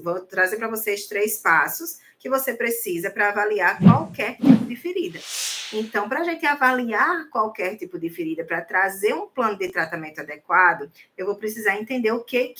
Vou trazer para vocês 3 passos que você precisa para avaliar qualquer tipo de ferida. Então, para a gente avaliar qualquer tipo de ferida, para trazer um plano de tratamento adequado, eu vou precisar entender o que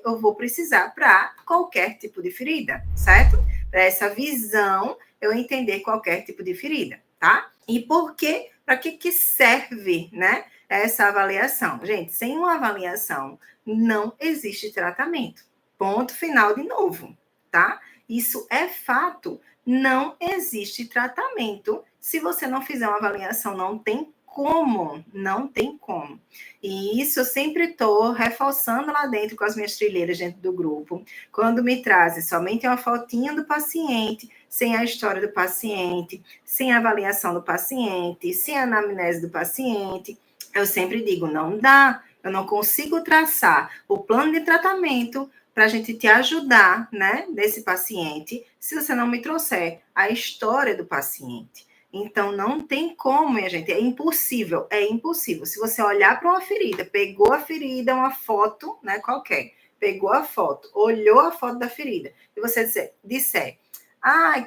eu vou precisar para qualquer tipo de ferida, certo? Para essa visão, eu entender qualquer tipo de ferida, tá? E por quê? Para que serve, né, essa avaliação? Gente, sem uma avaliação, não existe tratamento. Ponto final de novo, tá? Isso é fato. Não existe tratamento se você não fizer uma avaliação. Não tem como, não tem como. E isso eu sempre estou reforçando lá dentro com as minhas trilheiras dentro do grupo. Quando me trazem somente uma fotinha do paciente, sem a história do paciente, sem a avaliação do paciente, sem a anamnese do paciente, eu sempre digo, não dá, eu não consigo traçar o plano de tratamento para a gente te ajudar, né, desse paciente, se você não me trouxer a história do paciente. Então, não tem como, minha gente, é impossível, é impossível. Se você olhar para uma ferida, pegou a ferida, uma foto, né, qualquer, pegou a foto, olhou a foto da ferida, e você disser,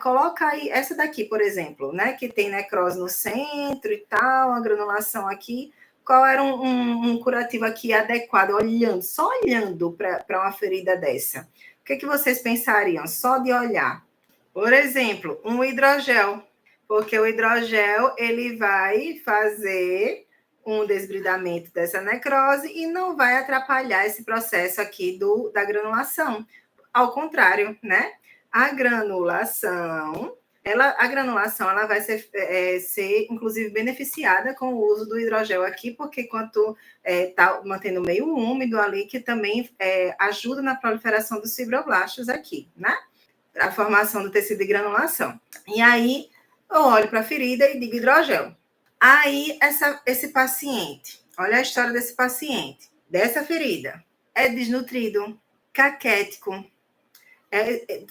coloca aí, essa daqui, por exemplo, né, que tem necrose no centro e tal, a granulação aqui, qual era um curativo aqui adequado, só olhando para uma ferida dessa? O que vocês pensariam só de olhar? Por exemplo, um hidrogel, porque o hidrogel ele vai fazer um desbridamento dessa necrose e não vai atrapalhar esse processo aqui da granulação. Ao contrário, né? A granulação ela vai ser, inclusive, beneficiada com o uso do hidrogel aqui, porque quanto está mantendo meio úmido ali, que também ajuda na proliferação dos fibroblastos aqui, né? A formação do tecido de granulação. E aí, eu olho para a ferida e digo hidrogel. Aí, esse paciente, olha a história desse paciente, dessa ferida, é desnutrido, caquético,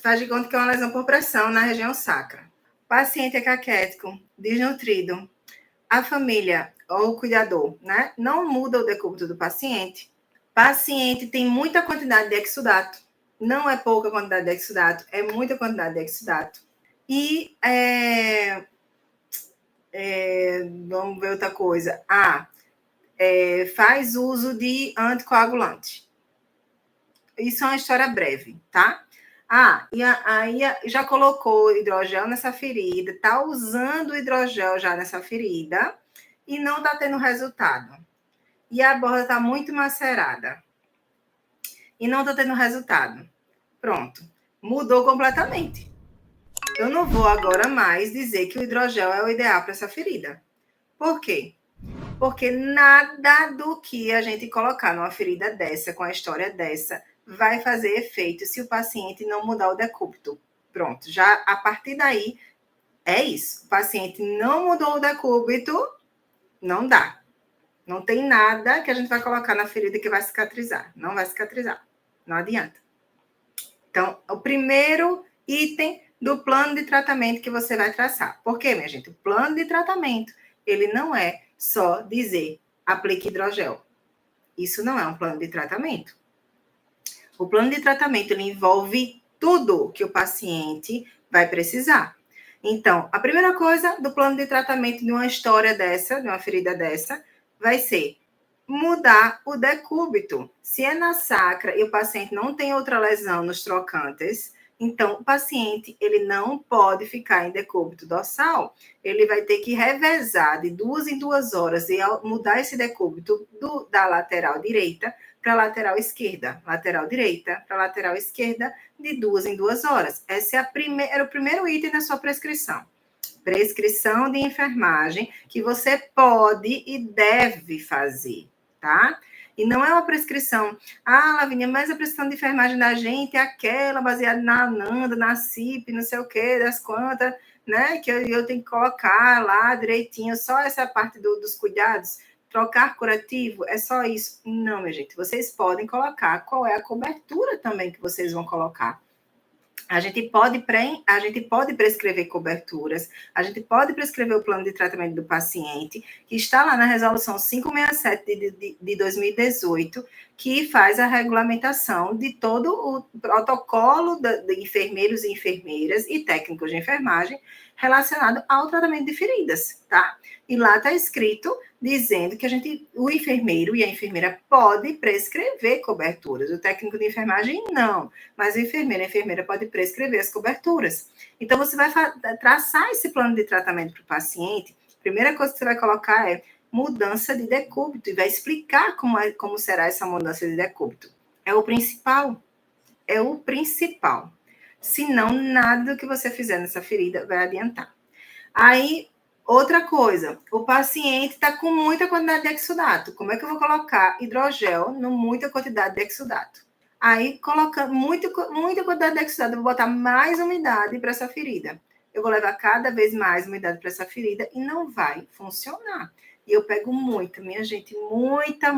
faz de conta que é uma lesão por pressão na região sacra. O paciente é caquético, desnutrido. A família ou o cuidador, né, não muda o decúbito do paciente. O paciente tem muita quantidade de exudato. Não é pouca quantidade de exudato, é muita quantidade de exudato. E vamos ver outra coisa. Faz uso de anticoagulante. Isso é uma história breve, tá? E aí já colocou hidrogel nessa ferida, tá usando o hidrogel já nessa ferida e não tá tendo resultado. E a borda tá muito macerada. E não tá tendo resultado. Pronto. Mudou completamente. Eu não vou agora mais dizer que o hidrogel é o ideal para essa ferida. Por quê? Porque nada do que a gente colocar numa ferida dessa, com a história dessa, vai fazer efeito se o paciente não mudar o decúbito. Pronto, já a partir daí, é isso. O paciente não mudou o decúbito, não dá. Não tem nada que a gente vai colocar na ferida que vai cicatrizar. Não vai cicatrizar. Não adianta. Então, o primeiro item do plano de tratamento que você vai traçar. Por quê, minha gente? O plano de tratamento, ele não é só dizer aplique hidrogel. Isso não é um plano de tratamento. O plano de tratamento, ele envolve tudo que o paciente vai precisar. Então, a primeira coisa do plano de tratamento de uma história dessa, de uma ferida dessa, vai ser mudar o decúbito. Se é na sacra e o paciente não tem outra lesão nos trocantes, então o paciente ele não pode ficar em decúbito dorsal. Ele vai ter que revezar de 2 em 2 horas e mudar esse decúbito da lateral direita para a lateral esquerda, lateral direita para a lateral esquerda, de 2 em 2 horas. Esse é o primeiro item da sua prescrição. Prescrição de enfermagem que você pode e deve fazer, tá? E não é uma prescrição, Lavínia, mas a prescrição de enfermagem da gente é aquela baseada na ANANDA, na CIP, não sei o quê, das quantas, né? Que eu tenho que colocar lá direitinho, só essa parte dos cuidados. Trocar curativo é só isso? Não, minha gente. Vocês podem colocar qual é a cobertura também que vocês vão colocar. A gente pode prescrever coberturas, a gente pode prescrever o plano de tratamento do paciente, que está lá na resolução 567 de 2018, que faz a regulamentação de todo o protocolo de enfermeiros e enfermeiras e técnicos de enfermagem relacionado ao tratamento de feridas, tá? E lá está escrito dizendo que o enfermeiro e a enfermeira pode prescrever coberturas, o técnico de enfermagem não, mas o enfermeiro e a enfermeira pode prescrever as coberturas. Então, você vai traçar esse plano de tratamento para o paciente. A primeira coisa que você vai colocar é mudança de decúbito e vai explicar como será essa mudança de decúbito. É o principal. É o principal. Senão, nada do que você fizer nessa ferida vai adiantar. Aí, outra coisa, o paciente está com muita quantidade de exudato. Como é que eu vou colocar hidrogel no muita quantidade de exudato? Aí, colocando muita quantidade de exudato, eu vou botar mais umidade para essa ferida. Eu vou levar cada vez mais umidade para essa ferida e não vai funcionar. E eu pego muita, minha gente, muita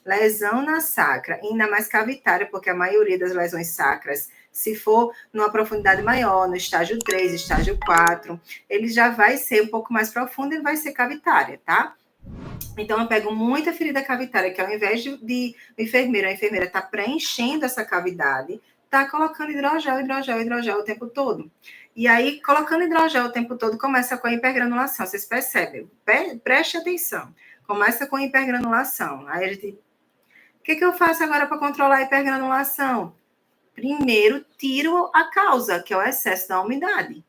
lesão na sacra, ainda mais cavitária, porque a maioria das lesões sacras, se for numa profundidade maior, no estágio 3, estágio 4, ele já vai ser um pouco mais profundo e vai ser cavitária, tá? Então, eu pego muita ferida cavitária, que ao invés de o enfermeiro, a enfermeira tá preenchendo essa cavidade, tá colocando hidrogel o tempo todo. E aí, colocando hidrogel o tempo todo, começa com a hipergranulação. Vocês percebem? Preste atenção. Começa com a hipergranulação. Aí a gente... O que eu faço agora para controlar a hipergranulação? Primeiro, tiro a causa, que é o excesso da umidade.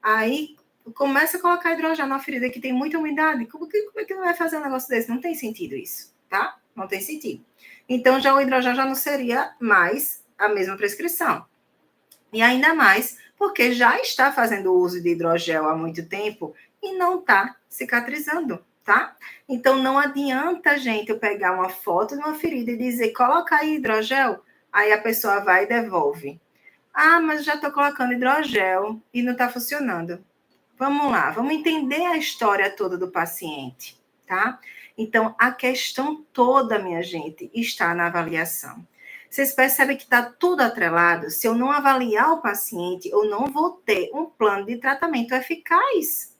Aí, começa a colocar hidrogel na ferida que tem muita umidade. Como é que vai fazer um negócio desse? Não tem sentido isso, tá? Não tem sentido. Então, já o hidrogel já não seria mais a mesma prescrição. E ainda mais porque já está fazendo uso de hidrogel há muito tempo e não está cicatrizando, tá? Então, não adianta, gente, eu pegar uma foto de uma ferida e dizer, coloca aí hidrogel, aí a pessoa vai e devolve. Ah, mas já estou colocando hidrogel e não está funcionando. Vamos lá, vamos entender a história toda do paciente, tá? Então, a questão toda, minha gente, está na avaliação. Vocês percebem que está tudo atrelado? Se eu não avaliar o paciente, eu não vou ter um plano de tratamento eficaz.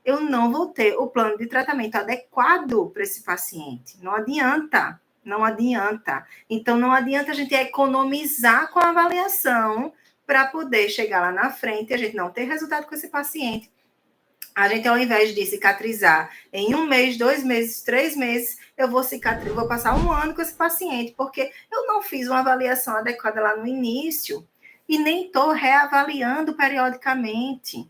Eu não vou ter o plano de tratamento adequado para esse paciente. Não adianta, não adianta. Então, não adianta a gente economizar com a avaliação para poder chegar lá na frente e a gente não ter resultado com esse paciente. A gente, ao invés de cicatrizar em 1 mês, 2 meses, 3 meses, eu vou passar 1 ano com esse paciente, porque eu não fiz uma avaliação adequada lá no início e nem estou reavaliando periodicamente.